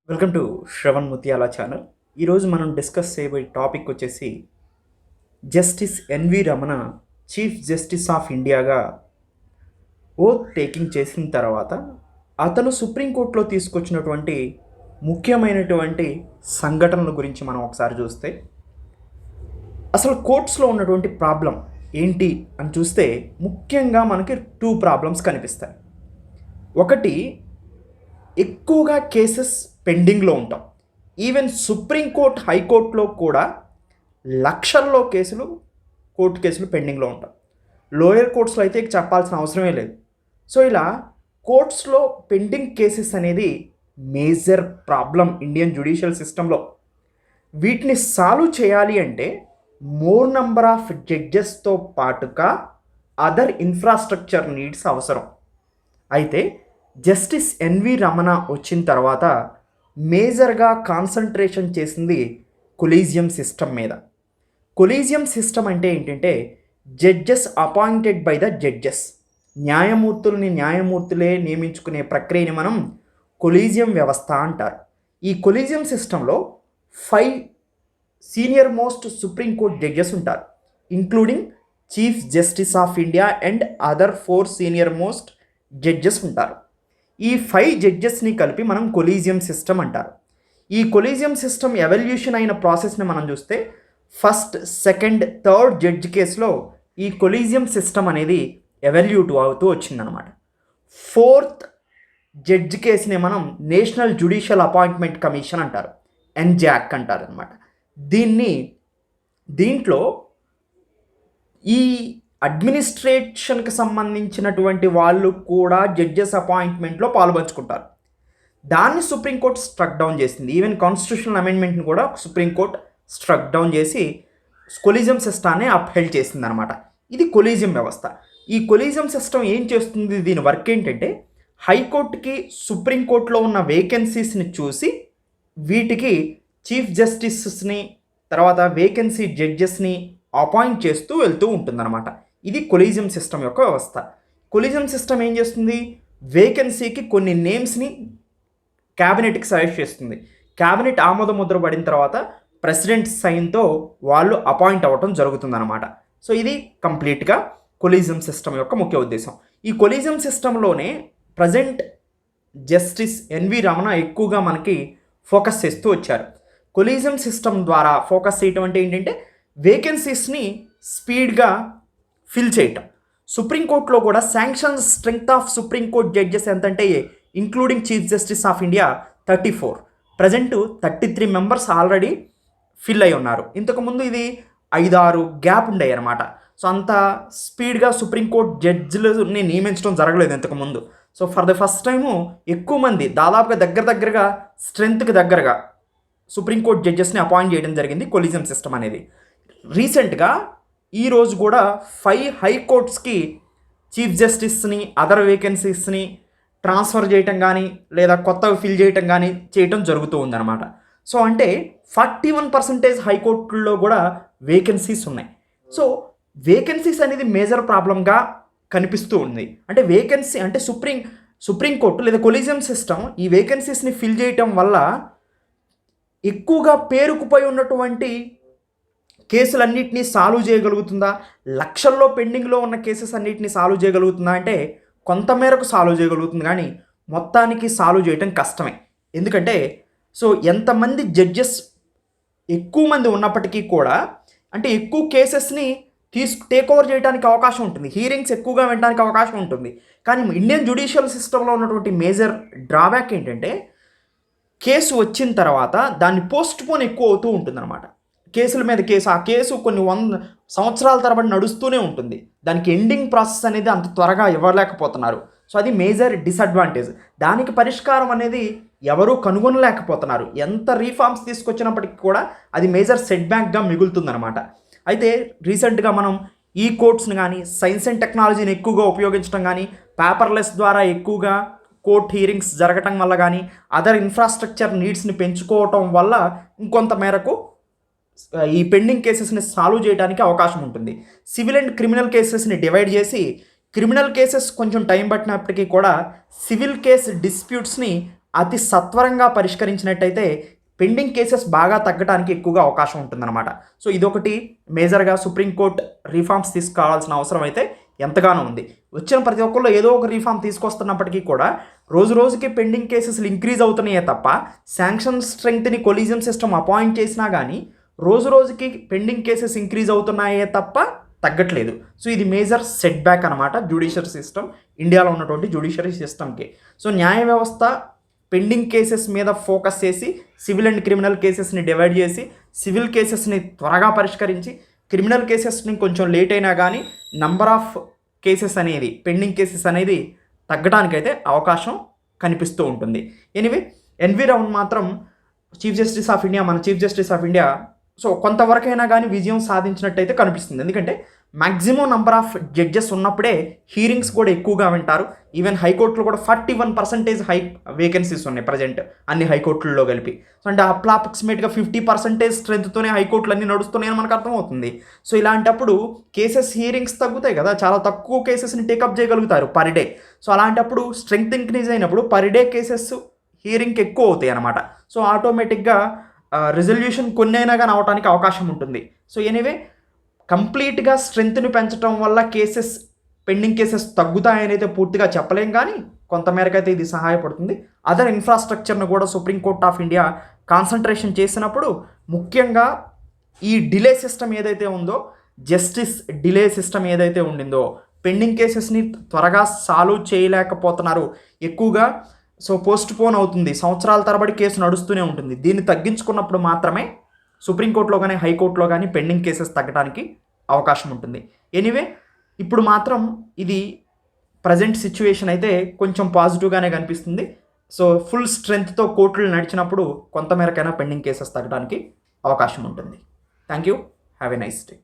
Welcome to Shravan ముత్యాల channel. ఈరోజు మనం డిస్కస్ చేయబోయే టాపిక్ వచ్చేసి justice NV Ramana chief justice of ఇండియాగా ఓత్ టేకింగ్ చేసిన తర్వాత అతను సుప్రీంకోర్టులో తీసుకొచ్చినటువంటి ముఖ్యమైనటువంటి సంఘటనల గురించి మనం ఒకసారి చూస్తే అసలు కోర్ట్స్లో ఉన్నటువంటి ప్రాబ్లం ఏంటి అని చూస్తే ముఖ్యంగా మనకి టూ ప్రాబ్లమ్స్ కనిపిస్తాయి. ఒకటి, ఎక్కువగా కేసెస్ పెండింగ్లో ఉంటాం. ఈవెన్ సుప్రీంకోర్టు హైకోర్టులో కూడా లక్షల్లో కోర్టు కేసులు పెండింగ్లో ఉంటాం. లోయర్ కోర్ట్స్లో అయితే చెప్పాల్సిన అవసరమే లేదు. సో ఇలా కోర్ట్స్లో పెండింగ్ కేసెస్ అనేది మేజర్ ప్రాబ్లం ఇండియన్ జ్యుడిషియల్ సిస్టంలో. వీటిని సాల్వ్ చేయాలి అంటే మోర్ నంబర్ ఆఫ్ జడ్జెస్తో పాటుగా అదర్ ఇన్ఫ్రాస్ట్రక్చర్ నీడ్స్ అవసరం. అయితే జస్టిస్ ఎన్వి రమణ వచ్చిన తర్వాత మేజర్గా కాన్సన్ట్రేషన్ చేసింది కొలీజియం సిస్టమ్ మీద. కొలీజియం సిస్టమ్ అంటే ఏంటంటే judges appointed by the judges, న్యాయమూర్తులే నియమించుకునే ప్రక్రియని మనం కొలీజియం వ్యవస్థ అంటారు. ఈ కొలీజియం సిస్టంలో 5 సీనియర్ మోస్ట్ సుప్రీంకోర్టు జడ్జెస్ ఉంటారు, including chief justice of India and other 4 senior most judges ఉంటారు. ఈ 5 జడ్జెస్ని కలిపి మనం కొలీజియం సిస్టమ్ అంటారు. ఈ కొలీజియం సిస్టమ్ ఎవల్యూషన్ అయిన ప్రాసెస్ని మనం చూస్తే ఫస్ట్, సెకండ్, థర్డ్ జడ్జ్ కేసులో ఈ కొలీజియం సిస్టమ్ అనేది ఎవల్యూట్ అవుతూ వచ్చిందనమాట. 4th జడ్జ్ కేసుని మనం నేషనల్ జ్యుడిషియల్ అపాయింట్మెంట్ కమిషన్ అంటారు, ఎన్జాక్ అంటారు అనమాట. దీంట్లో ఈ అడ్మినిస్ట్రేషన్కి సంబంధించినటువంటి వాళ్ళు కూడా జడ్జెస్ అపాయింట్మెంట్లో పాల్పంచుకుంటారు. దాన్ని సుప్రీంకోర్టు స్ట్రక్ డౌన్ చేసింది. ఈవెన్ కాన్స్టిట్యూషనల్ అమెండ్మెంట్ని కూడా సుప్రీంకోర్టు స్ట్రక్ డౌన్ చేసి కొలీజియం సిస్టాన్ని అప్హెల్డ్ చేసింది అనమాట. ఇది కొలీజియం వ్యవస్థ. ఈ కొలీజియం సిస్టమ్ ఏం చేస్తుంది, దీని వర్క్ ఏంటంటే హైకోర్టుకి సుప్రీంకోర్టులో ఉన్న వేకెన్సీస్ని చూసి వీటికి చీఫ్ జస్టిసెస్ని తర్వాత వేకెన్సీ జడ్జెస్ని అపాయింట్ చేస్తూ వెళ్తూ ఉంటుందన్నమాట. ఇది కొలీజియం సిస్టమ్ యొక్క వ్యవస్థ. కొలీజియం సిస్టమ్ ఏం చేస్తుంది, వేకెన్సీకి కొన్ని నేమ్స్ని క్యాబినెట్కి సజెస్ట్ చేస్తుంది. క్యాబినెట్ ఆమోద ముద్ర పడిన తర్వాత ప్రెసిడెంట్ సైన్తో వాళ్ళు అపాయింట్ అవ్వటం జరుగుతుందన్నమాట. సో ఇది కంప్లీట్గా కొలీజియం సిస్టమ్ యొక్క ముఖ్య ఉద్దేశం. ఈ కొలీజియం సిస్టంలోనే ప్రజెంట్ జస్టిస్ ఎన్వి రమణ ఎక్కువగా మనకి ఫోకస్ చేస్తూ వచ్చారు. కొలీజియం సిస్టమ్ ద్వారా ఫోకస్ చేయటం అంటే ఏంటంటే వేకెన్సీస్ని స్పీడ్గా ఫిల్ చేయటం. సుప్రీంకోర్టులో కూడా sanction strength of supreme court judges ఎంతంటే including chief justice of India 34, present 33 members already fill అయి ఉన్నారు. ఇంతకుముందు ఇది 5-6 గ్యాప్ ఉండేవి అనమాట. సో అంత స్పీడ్గా సుప్రీంకోర్టు జడ్జిలని నియమించడం జరగలేదు ఇంతకుముందు. So for the first time ఎక్కువ మంది, దాదాపుగా దగ్గరగా స్ట్రెంత్కి దగ్గరగా సుప్రీంకోర్టు జడ్జెస్ని అపాయింట్ చేయడం జరిగింది కొలీజియం సిస్టమ్ అనేది. రీసెంట్గా ఈరోజు కూడా 5 హైకోర్ట్స్కి చీఫ్ జస్టిస్ని అదర్ వేకెన్సీస్ని ట్రాన్స్ఫర్ చేయటం కానీ లేదా కొత్తగా ఫిల్ చేయటం కానీ చేయటం జరుగుతూ ఉందన్నమాట. సో అంటే 41% హైకోర్టుల్లో కూడా వేకెన్సీస్ ఉన్నాయి. సో వేకెన్సీస్ అనేది మేజర్ ప్రాబ్లంగా కనిపిస్తూ ఉంది. అంటే వేకెన్సీ అంటే సుప్రీంకోర్టు లేదా కొలీజియం సిస్టమ్ ఈ వేకెన్సీస్ని ఫిల్ చేయటం వల్ల ఎక్కువగా పేరుకుపోయి ఉన్నటువంటి కేసులన్నింటినీ సాల్వ్ చేయగలుగుతుందా, లక్షల్లో పెండింగ్లో ఉన్న కేసెస్ అన్నింటినీ సాల్వ్ చేయగలుగుతుందా అంటే కొంతమేరకు సాల్వ్ చేయగలుగుతుంది, కానీ మొత్తానికి సాల్వ్ చేయటం కష్టమే. ఎందుకంటే సో ఎంతమంది జడ్జెస్ ఎక్కువ మంది ఉన్నప్పటికీ కూడా అంటే ఎక్కువ కేసెస్ని టేక్ ఓవర్ చేయడానికి అవకాశం ఉంటుంది, హీరింగ్స్ ఎక్కువగా వినడానికి అవకాశం ఉంటుంది. కానీ ఇండియన్ జ్యుడిషియల్ సిస్టంలో ఉన్నటువంటి మేజర్ డ్రాబ్యాక్ ఏంటంటే కేసు వచ్చిన తర్వాత దాన్ని పోస్ట్ పోన్ ఎక్కువ అవుతూ ఉంటుందన్నమాట. కేసుల మీద కేసు, ఆ కేసు కొన్ని 100 సంవత్సరాల తరబడి నడుస్తూనే ఉంటుంది. దానికి ఎండింగ్ ప్రాసెస్ అనేది అంత త్వరగా ఇవ్వలేకపోతున్నారు. సో అది మేజర్ డిసడ్వాంటేజ్. దానికి పరిష్కారం అనేది ఎవరూ కనుగొనలేకపోతున్నారు. ఎంత రీఫార్మ్స్ తీసుకొచ్చినప్పటికీ కూడా అది మేజర్ సెట్ బ్యాక్గా మిగులుతుందన్నమాట. అయితే రీసెంట్గా మనం ఈ కోర్ట్స్ని కానీ సైన్స్ అండ్ టెక్నాలజీని ఎక్కువగా ఉపయోగించడం కానీ పేపర్లెస్ ద్వారా ఎక్కువగా కోర్ట్ హీరింగ్స్ జరగటం వల్ల కానీ అదర్ ఇన్ఫ్రాస్ట్రక్చర్ నీడ్స్ని పెంచుకోవటం వల్ల ఇంకొంత మేరకు ఈ పెండింగ్ కేసెస్ని సాల్వ్ చేయడానికి అవకాశం ఉంటుంది. సివిల్ అండ్ క్రిమినల్ కేసెస్ని డివైడ్ చేసి క్రిమినల్ కేసెస్ కొంచెం టైం పట్టినప్పటికీ కూడా సివిల్ కేస్ డిస్ప్యూట్స్ని అతి సత్వరంగా పరిష్కరించినట్టయితే పెండింగ్ కేసెస్ బాగా తగ్గడానికి ఎక్కువగా అవకాశం ఉంటుందన్నమాట. సో ఇదొకటి మేజర్గా సుప్రీంకోర్టు రిఫార్మ్స్ తీసుకురావాల్సిన అవసరం అయితే ఎంతగానో ఉంది. వచ్చిన ప్రతి ఒక్కళ్ళు ఏదో ఒక రిఫార్మ్ తీసుకొస్తున్నప్పటికీ కూడా రోజు రోజుకి పెండింగ్ కేసెస్లు ఇంక్రీజ్ అవుతున్నాయే తప్ప శాంక్షన్ స్ట్రెంగ్త్ని కొలీజియం సిస్టమ్ అపాయింట్ చేసినా కానీ రోజు రోజుకి పెండింగ్ కేసెస్ ఇంక్రీజ్ అవుతున్నాయే తప్ప తగ్గట్లేదు. సో ఇది మేజర్ సెట్ బ్యాక్ అనమాట జ్యుడిషియరీ సిస్టమ్, ఇండియాలో ఉన్నటువంటి జ్యుడిషియరీ సిస్టమ్కి. సో న్యాయ వ్యవస్థ పెండింగ్ కేసెస్ మీద ఫోకస్ చేసి సివిల్ అండ్ క్రిమినల్ కేసెస్ని డివైడ్ చేసి సివిల్ కేసెస్ని త్వరగా పరిష్కరించి క్రిమినల్ కేసెస్ని కొంచెం లేట్ అయినా కానీ నంబర్ ఆఫ్ కేసెస్ అనేది పెండింగ్ కేసెస్ అనేది తగ్గడానికైతే అవకాశం కనిపిస్తూ ఉంటుంది. ఎనివే ఎన్వి రౌండ్ మాత్రం చీఫ్ జస్టిస్ ఆఫ్ ఇండియా, మన chief justice of India so కొంతవరకైనా కానీ విజయం సాధించినట్టయితే కనిపిస్తుంది. ఎందుకంటే మ్యాక్సిమం నెంబర్ ఆఫ్ జడ్జెస్ ఉన్నప్పుడే హీరింగ్స్ కూడా ఎక్కువగా వింటారు. ఈవెన్ హైకోర్టులో కూడా 41% వేకెన్సీస్ ఉన్నాయి ప్రజెంట్ అన్ని హైకోర్టుల్లో కలిపి. సో అంటే అప్రాక్సిమేట్గా 50% స్ట్రెంత్తోనే హైకోర్టులు అన్నీ నడుస్తున్నాయని మనకు అర్థమవుతుంది. సో ఇలాంటప్పుడు కేసెస్ హీరింగ్స్ తగ్గుతాయి కదా, చాలా తక్కువ కేసెస్ని టేకప్ చేయగలుగుతారు పర్ డే. సో అలాంటప్పుడు స్ట్రెంగ్త్ ఇంక్రీజ్ అయినప్పుడు పర్ డే కేసెస్ హీరింగ్కి ఎక్కువ అవుతాయి అన్నమాట. సో ఆటోమేటిక్గా రిజల్యూషన్ కొన్ని అయినా కానీ అవడానికి అవకాశం ఉంటుంది. సో ఎనీవే కంప్లీట్గా స్ట్రెంగ్త్ని పెంచడం వల్ల కేసెస్ పెండింగ్ కేసెస్ తగ్గుతాయని అయితే పూర్తిగా చెప్పలేం, కానీ కొంతమేరకు అయితే ఇది సహాయపడుతుంది. అదర్ ఇన్ఫ్రాస్ట్రక్చర్ను కూడా సుప్రీంకోర్ట్ ఆఫ్ ఇండియా కాన్సన్ట్రేషన్ చేసినప్పుడు ముఖ్యంగా ఈ డిలే సిస్టమ్ ఏదైతే ఉందో, జస్టిస్ డిలే సిస్టమ్ ఏదైతే ఉండిందో, పెండింగ్ కేసెస్ని త్వరగా సాల్వ్ చేయలేకపోతున్నారు ఎక్కువగా. సో పోస్ట్ పోన్ అవుతుంది, సంవత్సరాల తరబడి కేసు నడుస్తూనే ఉంటుంది. దీన్ని తగ్గించుకున్నప్పుడు మాత్రమే సుప్రీంకోర్టులో కానీ హైకోర్టులో కానీ పెండింగ్ కేసెస్ తగ్గడానికి అవకాశం ఉంటుంది. ఎనీవే ఇప్పుడు మాత్రం ఇది ప్రజెంట్ సిచ్యువేషన్ అయితే కొంచెం పాజిటివ్గానే కనిపిస్తుంది. సో ఫుల్ స్ట్రెంగ్త్తో కోర్టులు నడిచినప్పుడు కొంతమేరకైనా పెండింగ్ కేసెస్ తగ్గడానికి అవకాశం ఉంటుంది. Thank you. Have a nice day.